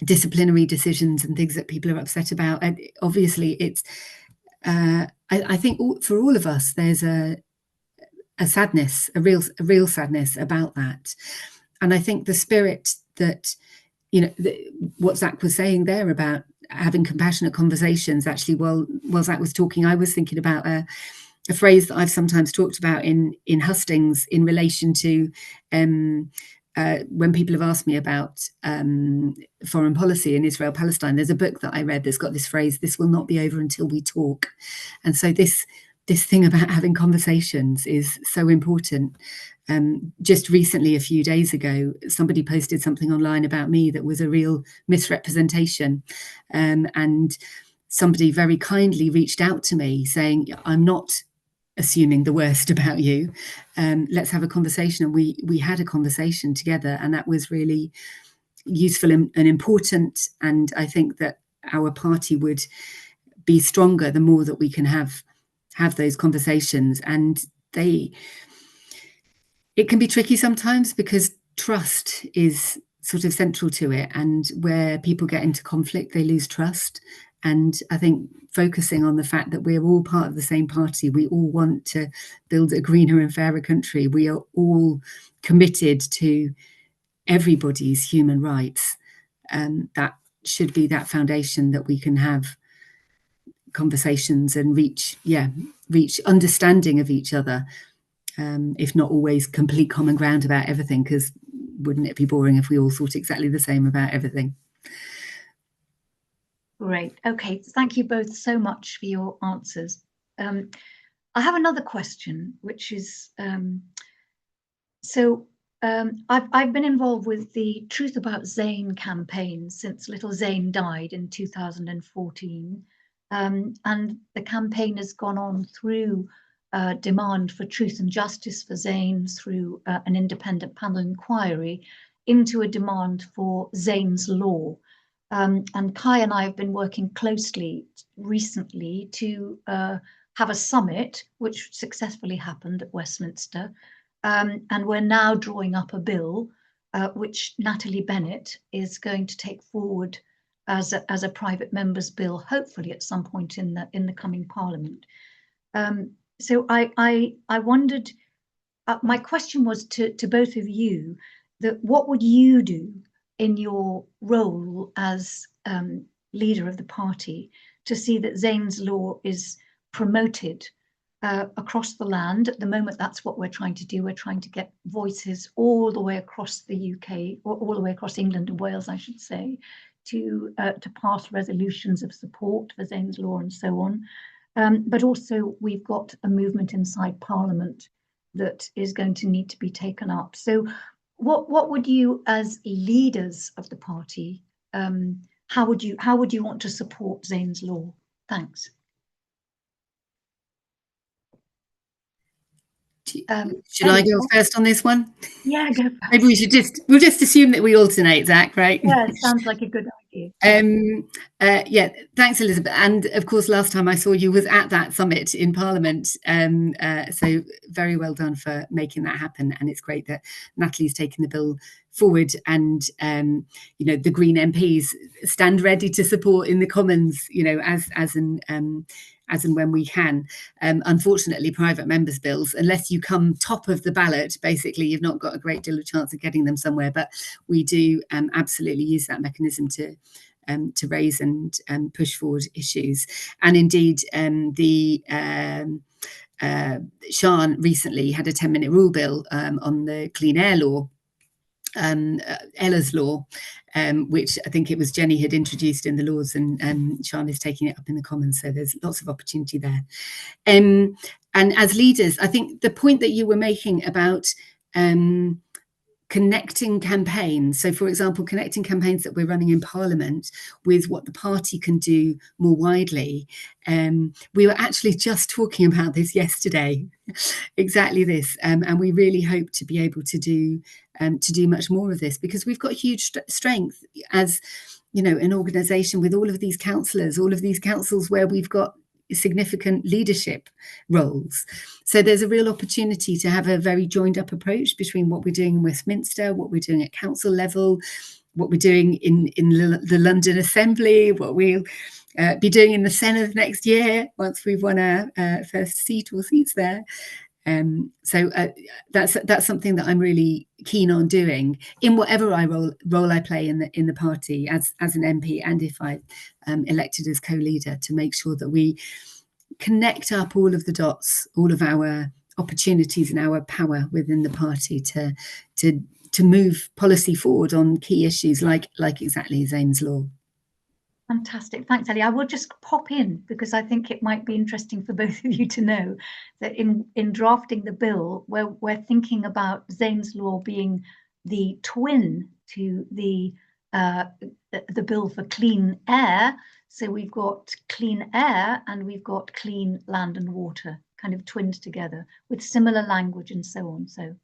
disciplinary decisions and things that people are upset about, and obviously it's I think for all of us there's a sadness, a real sadness about that. And I think the spirit that what Zack was saying there about having compassionate conversations, actually while Zack was talking, I was thinking about a phrase that I've sometimes talked about in hustings in relation to when people have asked me about foreign policy in Israel, Palestine. There's a book that I read that's got this phrase, "This will not be over until we talk." And so this thing about having conversations is so important. Just recently, a few days ago, somebody posted something online about me that was a real misrepresentation. And somebody very kindly reached out to me saying, "I'm not assuming the worst about you. Let's have a conversation." And we had a conversation together, and that was really useful and important. And I think that our party would be stronger the more that we can have those conversations. And it can be tricky sometimes because trust is sort of central to it, and where people get into conflict, they lose trust. And I think focusing on the fact that we're all part of the same party, we all want to build a greener and fairer country, we are all committed to everybody's human rights, that should be that foundation that we can have conversations and reach understanding of each other, if not always complete common ground about everything, because wouldn't it be boring if we all thought exactly the same about everything? Great. Okay, thank you both so much for your answers. I have another question, which is, I've been involved with the Truth About Zayn campaign since little Zayn died in 2014. And the campaign has gone on through demand for truth and justice for Zayn, through an independent panel inquiry, into a demand for Zayn's law. And Kai and I have been working closely recently to have a summit, which successfully happened at Westminster. And we're now drawing up a bill, which Natalie Bennett is going to take forward as a private member's bill, hopefully at some point in the coming Parliament. So I wondered, my question was to both of you, that what would you do in your role as leader of the party to see that Zayn's law is promoted across the land? At the moment, that's what we're trying to do. We're trying to get voices all the way across the UK, or all the way across England and Wales, I should say, to pass resolutions of support for Zayn's law and so on. But also we've got a movement inside Parliament that is going to need to be taken up. So what would you, as leaders of the party, how would you want to support Zayn's law? Thanks. Should I go first on this one? Yeah, go first. Maybe we'll just assume that we alternate, Zack, right? Yeah, it sounds like a good idea. Yeah, thanks, Elizabeth. And of course, last time I saw you was at that summit in Parliament. So very well done for making that happen. And it's great that Natalie's taken the bill forward, and the Green MPs stand ready to support in the Commons, as and when we can. Unfortunately, private members' bills, unless you come top of the ballot, basically you've not got a great deal of chance of getting them somewhere. But we do absolutely use that mechanism to raise and push forward issues. And indeed, Sian recently had a 10-minute rule bill on the clean air law, Ella's law, which I think it was Jenny had introduced in the Lords, and Sian is taking it up in the Commons. So there's lots of opportunity there. And as leaders, I think the point that you were making about connecting campaigns. So, for example, connecting campaigns that we're running in Parliament with what the party can do more widely. We were actually just talking about this yesterday, exactly this, and we really hope to be able to do much more of this, because we've got huge strength as an organisation with all of these councillors, all of these councils where we've got significant leadership roles. So there's a real opportunity to have a very joined up approach between what we're doing in Westminster, what we're doing at council level, what we're doing in the London Assembly, what we'll be doing in the Senedd next year once we've won our first seat or seats there. So that's something that I'm really keen on doing in whatever role I play in the party as an MP, and if I'm elected as co-leader, to make sure that we connect up all of the dots, all of our opportunities and our power within the party to move policy forward on key issues like exactly Zayn's law. Fantastic. Thanks, Ellie. I will just pop in because I think it might be interesting for both of you to know that in drafting the bill, we're thinking about Zayn's law being the twin to the bill for clean air. So we've got clean air and we've got clean land and water kind of twinned together with similar language and so on. So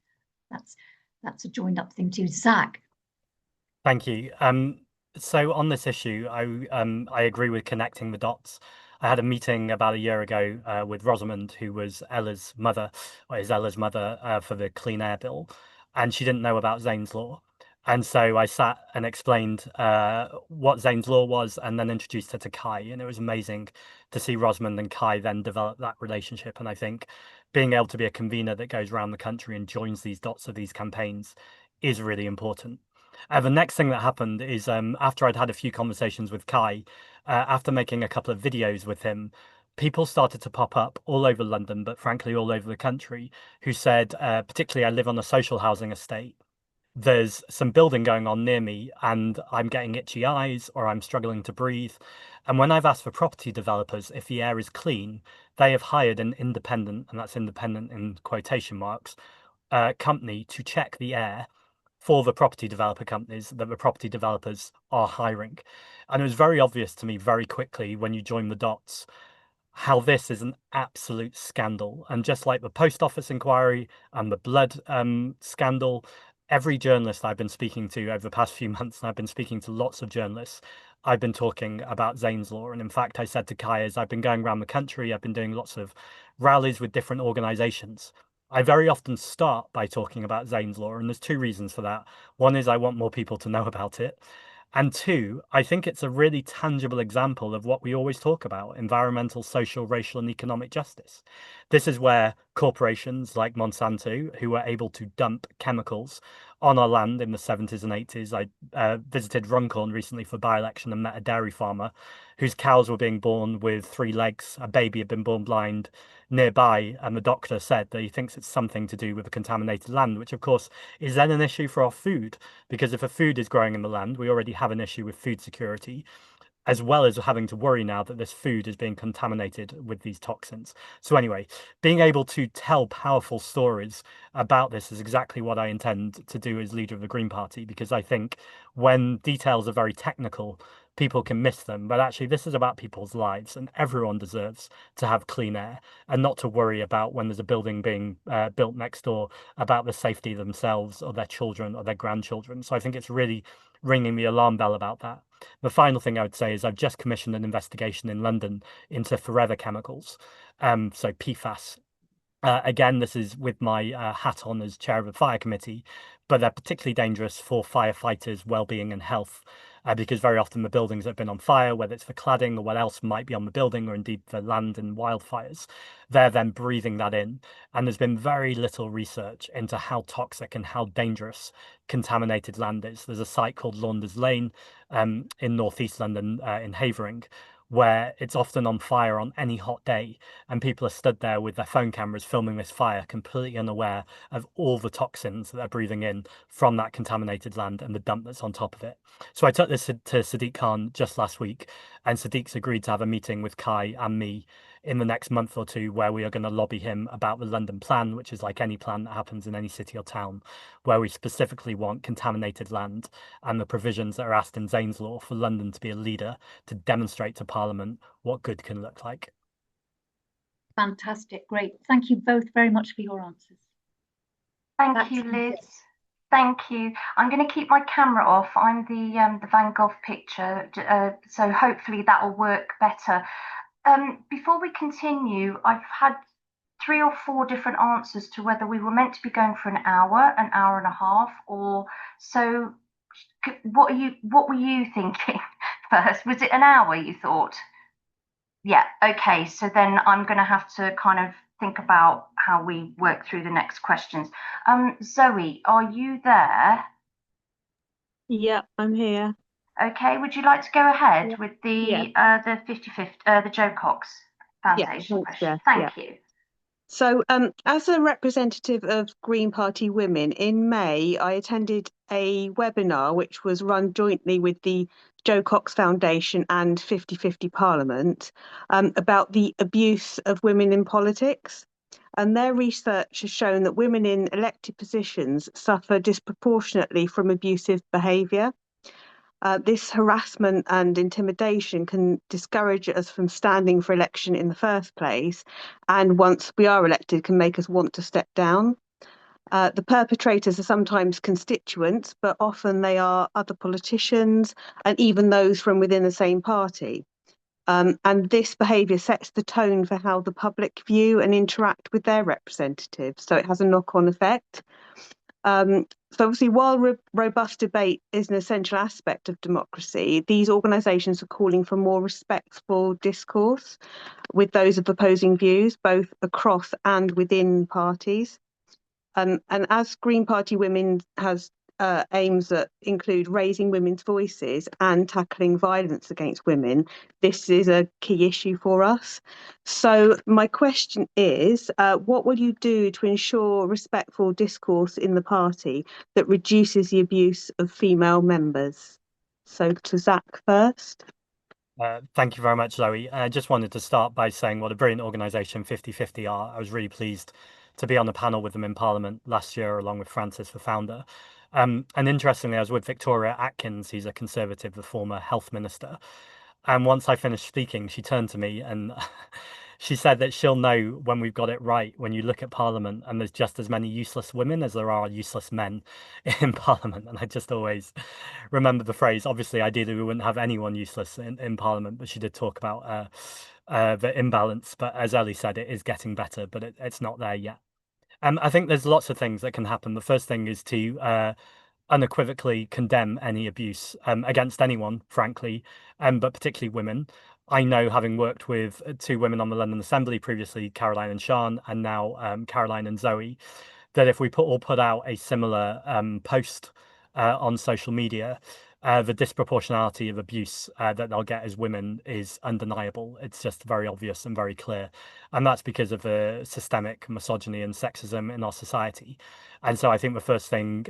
that's a joined up thing too. Zack. Thank you. So on this issue, I agree with connecting the dots. I had a meeting about a year ago with Rosamond, who was Ella's mother, or is Ella's mother, for the Clean Air Bill, and she didn't know about Zayn's law. And so I sat and explained what Zayn's law was, and then introduced her to Kai. And it was amazing to see Rosamond and Kai then develop that relationship. And I think being able to be a convener that goes around the country and joins these dots of these campaigns is really important. The next thing that happened is after I'd had a few conversations with Kai, after making a couple of videos with him, people started to pop up all over London, but frankly all over the country, who said, particularly I live on a social housing estate, there's some building going on near me and I'm getting itchy eyes or I'm struggling to breathe. And when I've asked for property developers if the air is clean, they have hired an independent, and that's independent in quotation marks, company to check the air for the property developer companies that the property developers are hiring. And it was very obvious to me very quickly when you join the dots how this is an absolute scandal. And just like the post office inquiry and the blood scandal, every journalist I've been speaking to over the past few months, and I've been speaking to lots of journalists, I've been talking about Zane's Law. And in fact, I said to Kai, as I've been going around the country, I've been doing lots of rallies with different organizations. I very often start by talking about Zane's Law, and there's two reasons for that. One is I want more people to know about it. And two, I think it's a really tangible example of what we always talk about: environmental, social, racial, and economic justice. This is where corporations like Monsanto, who were able to dump chemicals on our land in the 70s and 80s. I visited Runcorn recently for by-election and met a dairy farmer whose cows were being born with 3 legs. A baby had been born blind nearby, and the doctor said that he thinks it's something to do with the contaminated land, which of course is then an issue for our food, because if a food is growing in the land, we already have an issue with food security, as well as having to worry now that this food is being contaminated with these toxins. So anyway, being able to tell powerful stories about this is exactly what I intend to do as leader of the Green Party, because I think when details are very technical, people can miss them. But actually, this is about people's lives, and everyone deserves to have clean air and not to worry about, when there's a building being built next door, about the safety of themselves or their children or their grandchildren. So I think it's really ringing the alarm bell about that. The final thing I would say is I've just commissioned an investigation in London into forever chemicals, so PFAS. Again, this is with my hat on as chair of the fire committee, but they're particularly dangerous for firefighters' well-being and health, because very often the buildings that have been on fire, whether it's the cladding or what else might be on the building, or indeed the land in wildfires, they're then breathing that in. And there's been very little research into how toxic and how dangerous contaminated land is. There's a site called Launders Lane in northeast London, in Havering, where it's often on fire on any hot day, and people are stood there with their phone cameras filming this fire, completely unaware of all the toxins that they're breathing in from that contaminated land and the dump that's on top of it. So I took this to Sadiq Khan just last week, and Sadiq's agreed to have a meeting with Kai and me in the next month or two, where we are going to lobby him about the London plan, which is like any plan that happens in any city or town, where we specifically want contaminated land and the provisions that are asked in Zane's Law for London to be a leader, to demonstrate to Parliament what good can look like. Fantastic, great. Thank you both very much for your answers. Thank you, Liz. Thank you. I'm going to keep my camera off. I'm the Van Gogh picture, so hopefully that will work better. Before we continue, I've had 3 or 4 different answers to whether we were meant to be going for an hour and a half, or so. What were you thinking first? Was it an hour you thought? Yeah, okay, so then I'm going to have to kind of think about how we work through the next questions. Zoe, are you there? Yeah, I'm here. Okay, would you like to go ahead with the 55th, the Joe Cox Foundation question? Thank you. So as a representative of Green Party Women, in May, I attended a webinar which was run jointly with the Joe Cox Foundation and 50/50 Parliament about the abuse of women in politics. And their research has shown that women in elected positions suffer disproportionately from abusive behaviour. This harassment and intimidation can discourage us from standing for election in the first place, and once we are elected, can make us want to step down. The perpetrators are sometimes constituents, but often they are other politicians and even those from within the same party. And this behaviour sets the tone for how the public view and interact with their representatives, so it has a knock-on effect. So obviously, while robust debate is an essential aspect of democracy, these organisations are calling for more respectful discourse with those of opposing views, both across and within parties. And as Green Party Women has aims that include raising women's voices and tackling violence against women, this is a key issue for us. So my question is, what will you do to ensure respectful discourse in the party that reduces the abuse of female members? So to Zack first. Thank you very much, Zoe. I just wanted to start by saying what a brilliant organisation 50/50 are. I was really pleased to be on the panel with them in Parliament last year, along with Francis, the founder. And interestingly, I was with Victoria Atkins, who's a Conservative, the former health minister. And once I finished speaking, she turned to me and she said that she'll know when we've got it right when you look at Parliament and there's just as many useless women as there are useless men in Parliament. And I just always remember the phrase. Obviously, ideally, we wouldn't have anyone useless in Parliament, but she did talk about the imbalance. But as Ellie said, it is getting better, but it's not there yet. I think there's lots of things that can happen. The first thing is to unequivocally condemn any abuse against anyone, frankly, but particularly women. I know, having worked with two women on the London Assembly previously, Caroline and Sian, and now Caroline and Zoe, that if we put out a similar post on social media, the disproportionality of abuse that they'll get as women is undeniable. It's just very obvious and very clear. And that's because of the systemic misogyny and sexism in our society. And so I think the first thing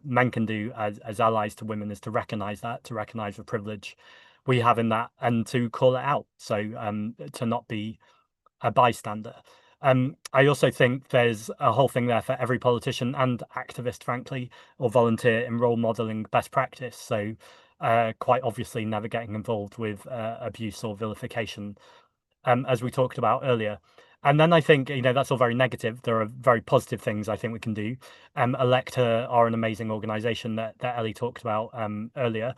men can do as allies to women is to recognise that, to recognise the privilege we have in that, and to call it out. So to not be a bystander. I also think there's a whole thing there for every politician and activist, frankly, or volunteer in role modelling best practice. So quite obviously never getting involved with abuse or vilification, as we talked about earlier. And then I think, that's all very negative. There are very positive things I think we can do. Electa are an amazing organisation that Ellie talked about earlier.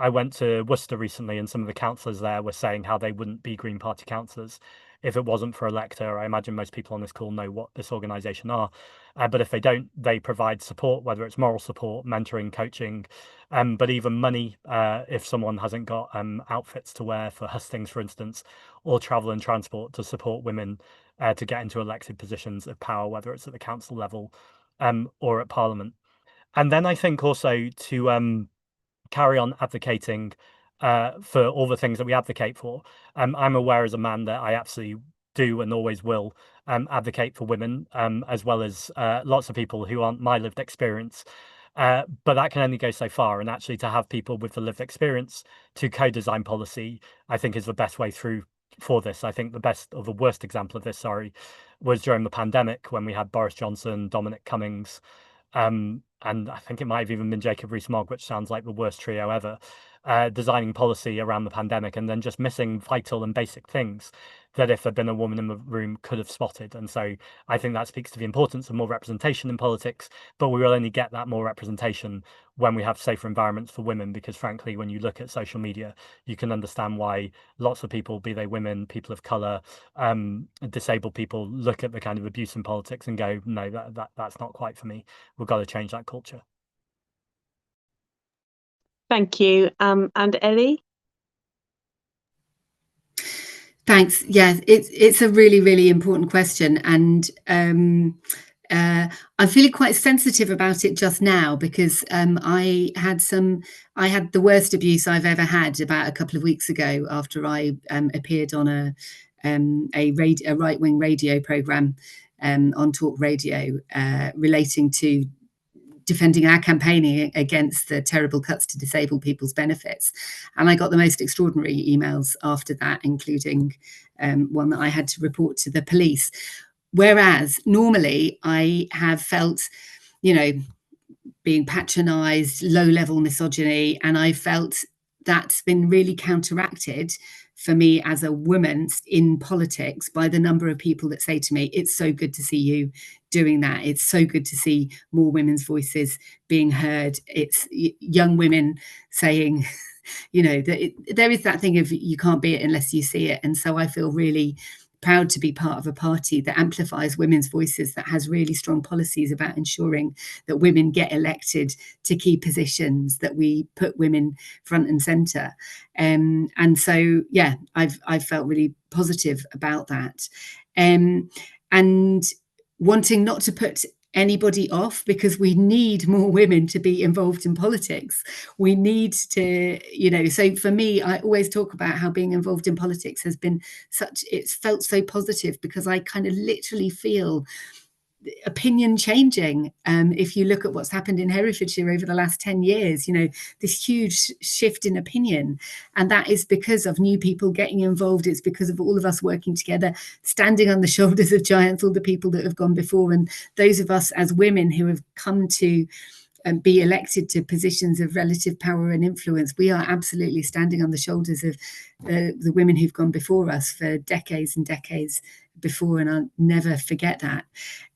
I went to Worcester recently and some of the councillors there were saying how they wouldn't be Green Party councillors if it wasn't for Electa. I imagine most people on this call know what this organisation are. But if they don't, they provide support, whether it's moral support, mentoring, coaching, but even money if someone hasn't got outfits to wear for hustings, for instance, or travel and transport to support women to get into elected positions of power, whether it's at the council level or at Parliament. And then I think also to carry on advocating for all the things that we advocate for. I'm aware as a man that I absolutely do and always will advocate for women, as well as lots of people who aren't my lived experience. But that can only go so far. And actually to have people with the lived experience to co-design policy, I think is the best way through for this. I think the best or the worst example of this, was during the pandemic when we had Boris Johnson, Dominic Cummings, and I think it might have even been Jacob Rees-Mogg, which sounds like the worst trio ever, designing policy around the pandemic and then just missing vital and basic things that if there'd been a woman in the room could have spotted. And so I think that speaks to the importance of more representation in politics, but we will only get that more representation when we have safer environments for women, because frankly, when you look at social media, you can understand why lots of people, be they women, people of colour, disabled people, look at the kind of abuse in politics and go, no, that's not quite for me. We've got to change that culture. Thank you. And Ellie? Thanks. Yeah, it's a really, really important question. And I'm feeling quite sensitive about it just now because I had the worst abuse I've ever had about a couple of weeks ago after I appeared on a right-wing radio programme on Talk Radio relating to defending our campaigning against the terrible cuts to disabled people's benefits. And I got the most extraordinary emails after that, including one that I had to report to the police. Whereas normally I have felt, being patronised, low-level misogyny, and I felt that's been really counteracted for me as a woman in politics by the number of people that say to me, it's so good to see you doing that. It's so good to see more women's voices being heard. It's young women saying, that there is that thing of you can't be it unless you see it. And so I feel really proud to be part of a party that amplifies women's voices, that has really strong policies about ensuring that women get elected to key positions, that we put women front and centre. And so, yeah, I've felt really positive about that. And wanting not to put anybody off, because we need more women to be involved in politics. We need to, you know, so for me, I always talk about how being involved in politics has been it's felt so positive, because I kind of literally feel opinion changing. If you look at what's happened in Herefordshire over the last 10 years, you know, this huge shift in opinion, and that is because of new people getting involved. It's because of all of us working together, standing on the shoulders of giants, all the people that have gone before, and those of us as women who have come to be elected to positions of relative power and influence. We are absolutely standing on the shoulders of the women who've gone before us for decades and decades before, and I'll never forget that.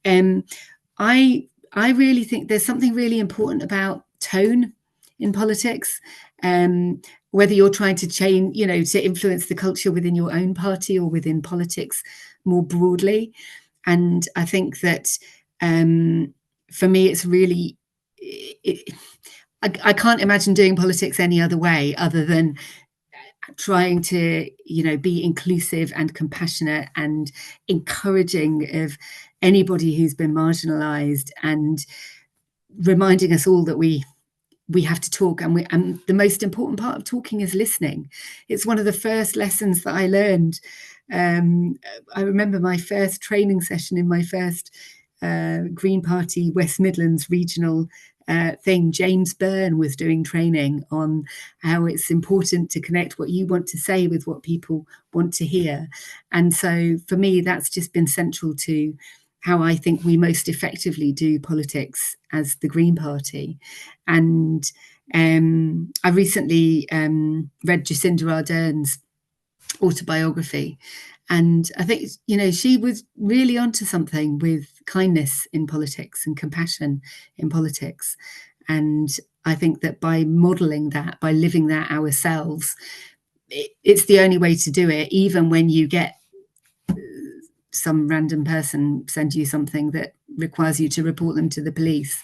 I really think there's something really important about tone in politics, whether you're trying to change, you know, to influence the culture within your own party or within politics more broadly. And I think that for me, it's really, I can't imagine doing politics any other way other than trying to, you know, be inclusive and compassionate and encouraging of anybody who's been marginalized, and reminding us all that we have to talk, and the most important part of talking is listening. It's one of the first lessons that I learned. I remember my first training session in my first Green Party West Midlands regional thing. James Byrne was doing training on how it's important to connect what you want to say with what people want to hear. And so for me, that's just been central to how I think we most effectively do politics as the Green Party. And I recently read Jacinda Ardern's autobiography, and I think, you know, she was really onto something with kindness in politics and compassion in politics. And I think that by modeling that, by living that ourselves, it's the only way to do it, even when you get some random person send you something that requires you to report them to the police.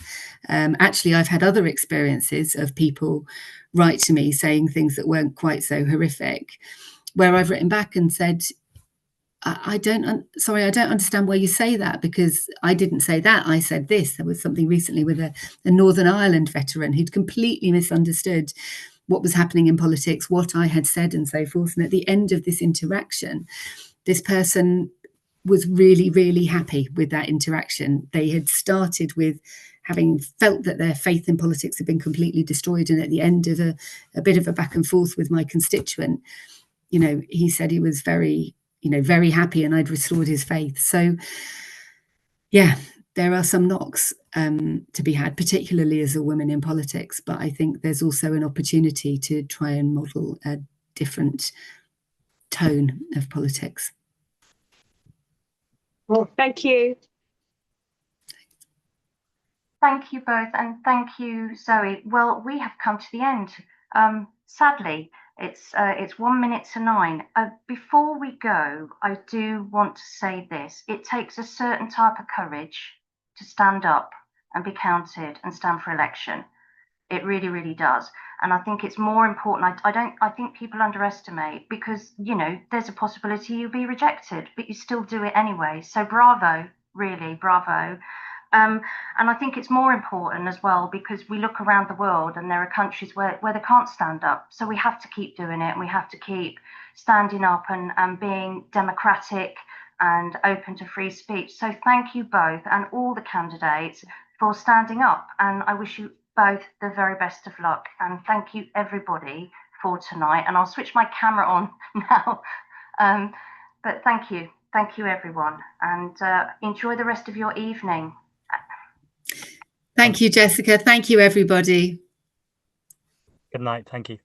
Actually, I've had other experiences of people write to me saying things that weren't quite so horrific, where I've written back and said, I don't understand why you say that, because I didn't say that, I said this. There was something recently with a Northern Ireland veteran who'd completely misunderstood what was happening in politics, what I had said and so forth. And at the end of this interaction, this person was really, really happy with that interaction. They had started with having felt that their faith in politics had been completely destroyed. And at the end of a bit of a back and forth with my constituent, you know, he said he was very happy and I'd restored his faith. So yeah, there are some knocks to be had, particularly as a woman in politics. But I think there's also an opportunity to try and model a different tone of politics. Well, thank you. Thank you both, and thank you, Zoe. Well, we have come to the end. Sadly, it's 9:01. Before we go, I do want to say this. It takes a certain type of courage to stand up and be counted and stand for election. It really, really does. And I think it's more important. I think people underestimate, because, you know, there's a possibility you'll be rejected, but you still do it anyway. So bravo, really, bravo. And I think it's more important as well, because we look around the world and there are countries where they can't stand up. So we have to keep doing it, and we have to keep standing up and being democratic and open to free speech. So thank you both and all the candidates for standing up. And I wish you both the very best of luck. And thank you, everybody, for tonight. And I'll switch my camera on now. But thank you. Thank you, everyone. And enjoy the rest of your evening. Thank you, Jessica. Thank you, everybody. Good night. Thank you.